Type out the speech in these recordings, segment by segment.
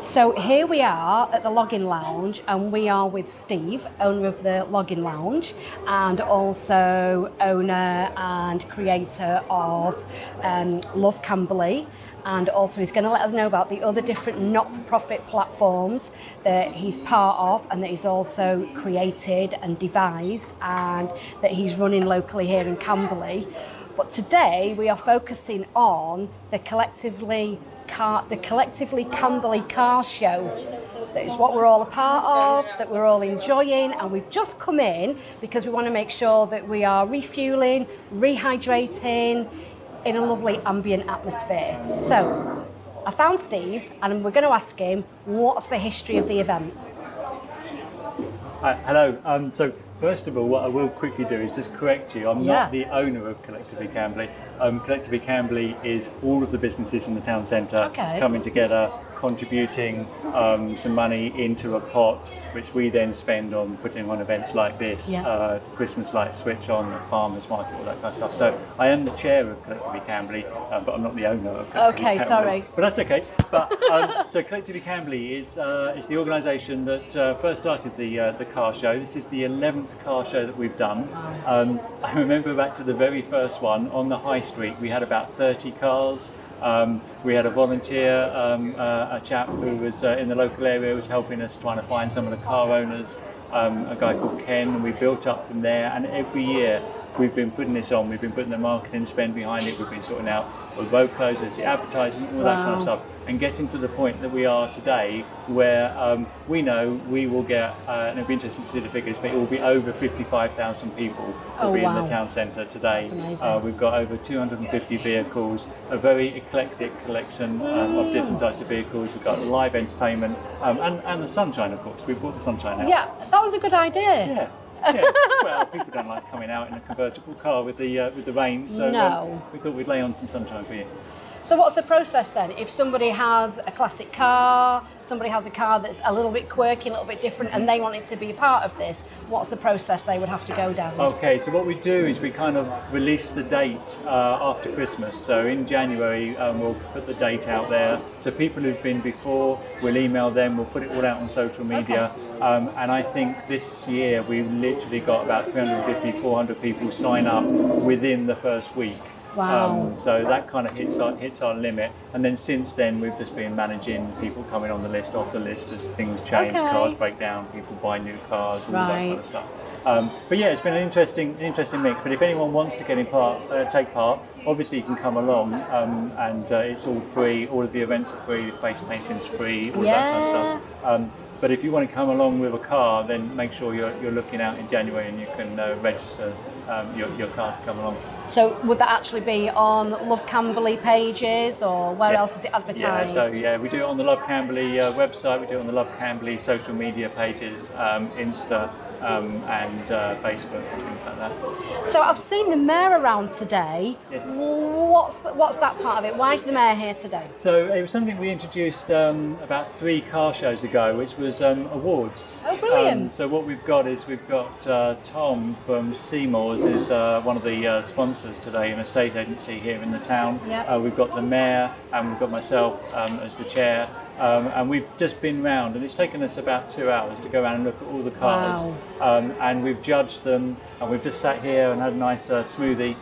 So here we are at the Login Lounge, and we are with Steve, owner of the Login Lounge, and also owner and creator of Love Camberley. And also he's going to let us know about the other different not-for-profit platforms that he's part of and that he's also created and devised and that he's running locally here in Camberley. But today we are focusing on the collectively Camberley car show. That is what we're all a part of, that we're all enjoying, and we've just come in because we want to make sure that we are refueling, rehydrating, in a lovely ambient atmosphere. So I found Steve and we're going to ask him what's the history of the event. Hello. So first of all, what I will quickly do is just correct you. I'm not the owner of Collectively Camberley. Collectively Camberley is all of the businesses in the town centre coming together, contributing some money into a pot, which we then spend on putting on events like this, Christmas lights switch on, the farmers market, all that kind of stuff. So I am the chair of Collectively Camberley, but I'm not the owner of Collectively Camberley. Sorry. But that's okay. But so Collectively Camberley is the organisation that first started the car show. This is the 11th car show that we've done. I remember back to the very first one on the high street. We had about 30 cars. We had a volunteer, a chap who was in the local area, was helping us trying to find some of the car owners, a guy called Ken, and we built up from there. And every year we've been putting this on, we've been putting the marketing spend behind it, we've been sorting out all the road closures, the advertising, all that kind of stuff, and getting to the point that we are today where we know we will get, and it'll be interesting to see the figures, but it will be over 55,000 people will be in the town centre today. We've got over 250 vehicles, a very eclectic collection of different types of vehicles. We've got live entertainment and the sunshine, of course. We brought the sunshine out. Yeah, that was a good idea. Yeah. Well, people don't like coming out in a convertible car with the rain, so we thought we'd lay on some sunshine for you. So what's the process then? If somebody has a classic car, somebody has a car that's a little bit quirky, a little bit different, and they want it to be a part of this, what's the process they would have to go down? Okay, so what we do is we kind of release the date after Christmas. So in January, we'll put the date out there. So people who've been before, we'll email them, we'll put it all out on social media. And I think this year we've literally got about 350, 400 people sign up within the first week. Wow. So that kind of hits our limit, and then since then we've just been managing people coming on the list, off the list as things change, cars break down, people buy new cars, all that kind of stuff. But yeah, it's been an interesting mix. But if anyone wants to take part, obviously you can come along, and it's all free. All of the events are free. Face painting's free. All that kind of stuff. But if you want to come along with a car, then make sure you're looking out in January, and you can register your car to come along. So would that actually be on Love Camberley pages, or where else is it advertised? We do it on the Love Camberley website, we do it on the Love Camberley social media pages, Insta and Facebook and things like that. So I've seen the mayor around today. Yes. What's that part of it? Why is the mayor here today? So it was something we introduced about 3 car shows ago, which was awards. Oh, brilliant. So what we've got is we've got Tom from Seymour's, who's one of the sponsors today, an estate agency here in the town. We've got the mayor, and we've got myself as the chair. And we've just been round, and it's taken us about 2 hours to go around and look at all the cars. And we've judged them, and we've just sat here and had a nice smoothie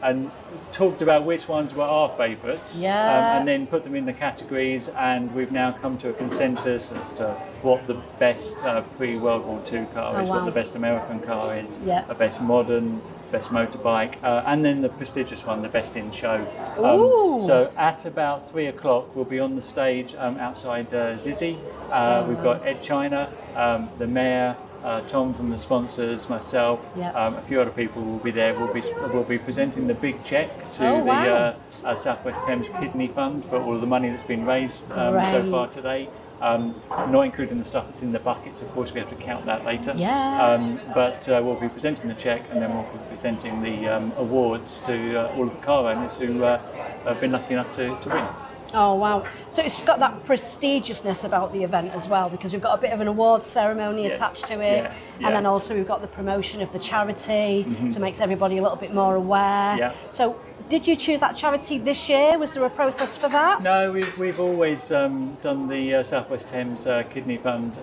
and talked about which ones were our favourites, and then put them in the categories, and we've now come to a consensus as to what the best pre-World War II car is, what the best American car is, the best modern, best motorbike, and then the prestigious one, the best in show. So at about 3 o'clock we'll be on the stage outside Zizzy. We've got Ed China, the mayor, Tom from the sponsors, myself, a few other people will be there. We'll be presenting the big cheque to the South West Thames Kidney Fund for all of the money that's been raised so far today. Not including the stuff that's in the buckets, of course, we have to count that later. But we'll be presenting the cheque, and then we'll be presenting the awards to all of the car owners who have been lucky enough to win. Oh wow, so it's got that prestigiousness about the event as well, because we've got a bit of an awards ceremony attached to it, and then also we've got the promotion of the charity, so it makes everybody a little bit more aware. So did you choose that charity this year? Was there a process for that? No, we've always done the South West Thames Kidney Fund.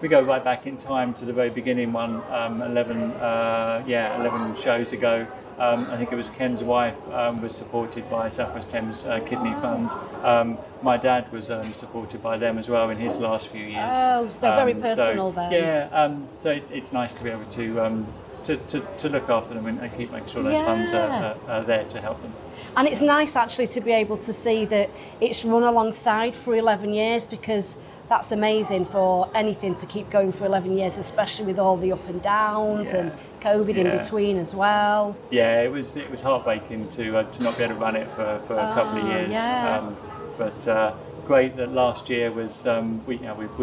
We go right back in time to the very beginning one, 11 shows ago. I think it was Ken's wife was supported by South West Thames Kidney Fund. My dad was supported by them as well in his last few years. Oh, so very personal then. Yeah, so it's nice to be able to look after them and keep making sure those funds are there to help them. And it's nice actually to be able to see that it's run alongside for 11 years, because that's amazing for anything to keep going for 11 years, especially with all the up and downs and COVID in between as well. Yeah, it was heartbreaking to not be able to run it for a couple of years. Yeah. But great that last year was we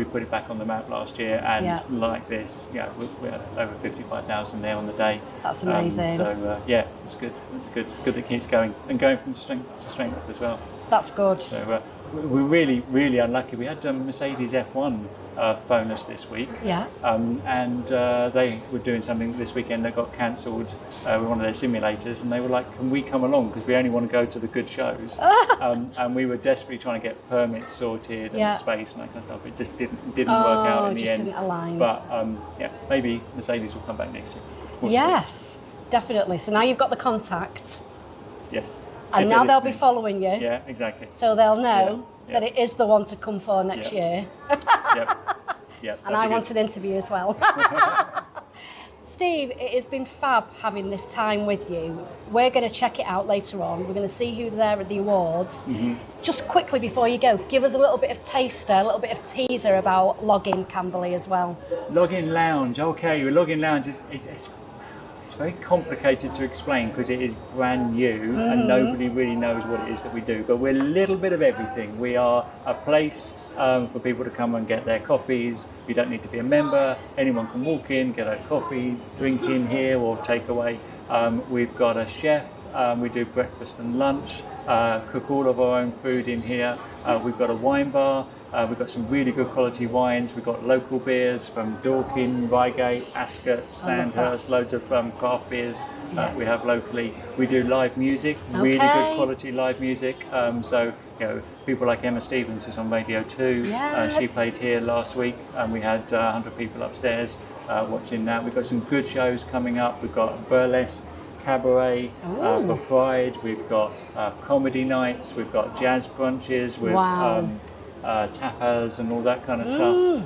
put it back on the map last year, and like this, we had over 55,000 there on the day. That's amazing. It's good. It's good that it keeps going and going from strength to strength as well. That's good. So we're really, really unlucky. We had Mercedes F1 phone us this week. Yeah. And they were doing something this weekend that got cancelled with one of their simulators, and they were like, can we come along, because we only want to go to the good shows. And we were desperately trying to get permits sorted and space and that kind of stuff. It just didn't work out in the end. Didn't align. But maybe Mercedes will come back next year. Yes, definitely. So now you've got the contact. Yes. And now they'll be following you. Yeah, exactly. So they'll know that it is the one to come for next year. Yep. And I want an interview as well. Steve, it has been fab having this time with you. We're going to check it out later on. We're going to see who's there at the awards. Mm-hmm. Just quickly before you go, give us a little bit of taster, a little bit of teaser about Login Camberley as well. Login Lounge, okay. Login Lounge is it's very complicated to explain because it is brand new and nobody really knows what it is that we do. But we're a little bit of everything. We are a place for people to come and get their coffees. You don't need to be a member. Anyone can walk in, get a coffee, drink in here or take away. We've got a chef. We do breakfast and lunch, cook all of our own food in here. We've got a wine bar. We've got some really good quality wines. We've got local beers from Dorking, Reigate, Ascot, Sandhurst, loads of craft beers we have locally. We do live music, really good quality live music. So people like Emma Stevens, who's on Radio 2, she played here last week, and we had 100 people upstairs watching that. We've got some good shows coming up. We've got burlesque, cabaret for Pride. We've got comedy nights. We've got jazz brunches with tapas and all that kind of stuff.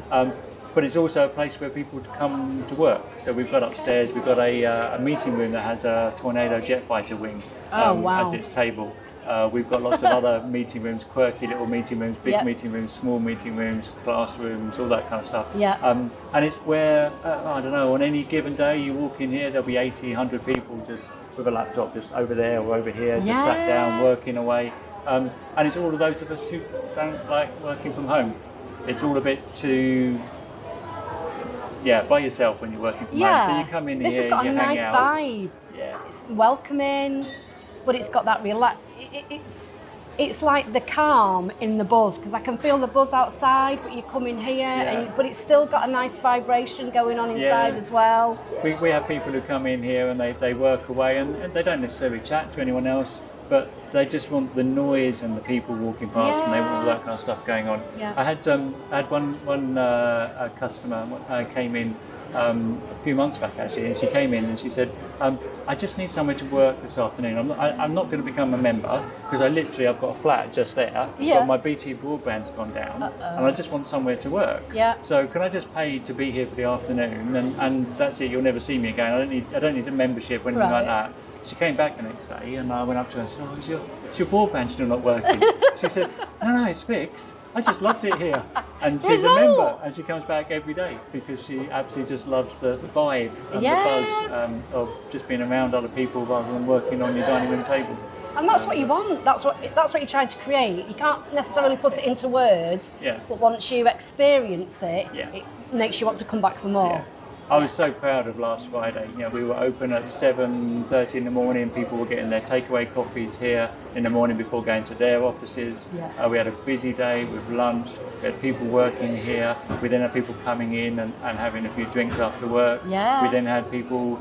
But it's also a place where people come to work. So we've got upstairs, we've got a meeting room that has a Tornado jet fighter wing as its table. We've got lots of other meeting rooms, quirky little meeting rooms, big meeting rooms, small meeting rooms, classrooms, all that kind of stuff. And it's where, I don't know, on any given day you walk in here, there'll be 80, 100 people just with a laptop just over there or over here, just sat down, working away. And it's all of those of us who don't like working from home. It's all a bit too, by yourself when you're working from home. So you come in this here, has got you a hang nice out. vibe. It's welcoming, but it's got that it's like the calm in the buzz, because I can feel the buzz outside, but you come in here, but it's still got a nice vibration going on inside as well. We have people who come in here and they work away and they don't necessarily chat to anyone else, but they just want the noise and the people walking past and they want all that kind of stuff going on. I had one customer came in a few months back actually, and she came in and she said, I just need somewhere to work this afternoon. I'm not going to become a member because I've got a flat just there, but my BT broadband's gone down and I just want somewhere to work. So can I just pay to be here for the afternoon and that's it, you'll never see me again. I don't need a membership or anything like that. She came back the next day and I went up to her and said, is your broadband still not working? She said, no, it's fixed. I just loved it here. And she's a member and she comes back every day because she absolutely just loves the vibe and the buzz of just being around other people rather than working on your dining room table. And that's what you want. That's what you're trying to create. You can't necessarily put it into words, but once you experience it, it makes you want to come back for more. I was so proud of last Friday. You know, we were open at 7:30 in the morning. People were getting their takeaway coffees here in the morning before going to their offices. Yeah. We had a busy day with lunch. We had people working here. We then had people coming in and having a few drinks after work. Yeah. We then had people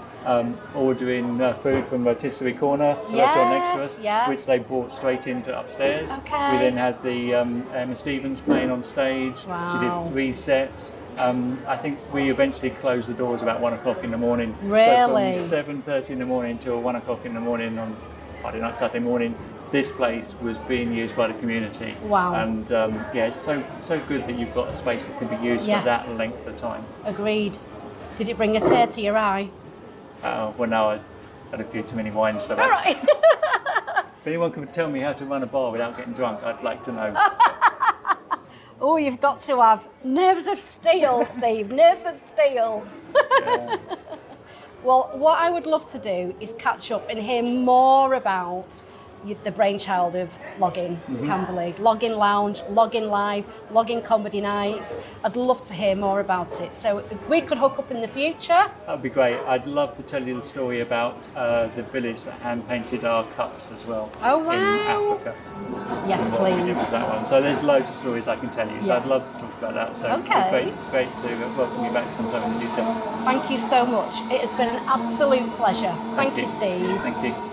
ordering food from Rotisserie Corner, the restaurant next to us, yeah. which they brought straight into upstairs. Okay. We then had the Emma Stevens playing on stage. Wow. She did 3 sets. I think we eventually closed the doors about 1 o'clock in the morning. Really? So from 7:30 in the morning till 1 o'clock in the morning on Friday night, Saturday morning, this place was being used by the community. Wow. And yeah, it's so good that you've got a space that can be used Yes. for that length of time. Agreed. Did it bring a tear to your eye? Well, now I had a few too many wines for that. All right. If anyone could tell me how to run a bar without getting drunk, I'd like to know. Oh, you've got to have nerves of steel, Steve, nerves of steel. Yeah. Well, what I would love to do is catch up and hear more about the brainchild of Login, Camberley, Login Lounge, Login Live, Login Comedy Nights. I'd love to hear more about it. So if we could hook up in the future. That'd be great. I'd love to tell you the story about the village that hand painted our cups as well. Oh, wow. In Africa. Yes, And what we did please. with that one. So there's loads of stories I can tell you. So Yeah. I'd love to talk about that. So Okay. great to welcome you back sometime in the future. Thank you so much. It has been an absolute pleasure. Thank you, Steve. Thank you.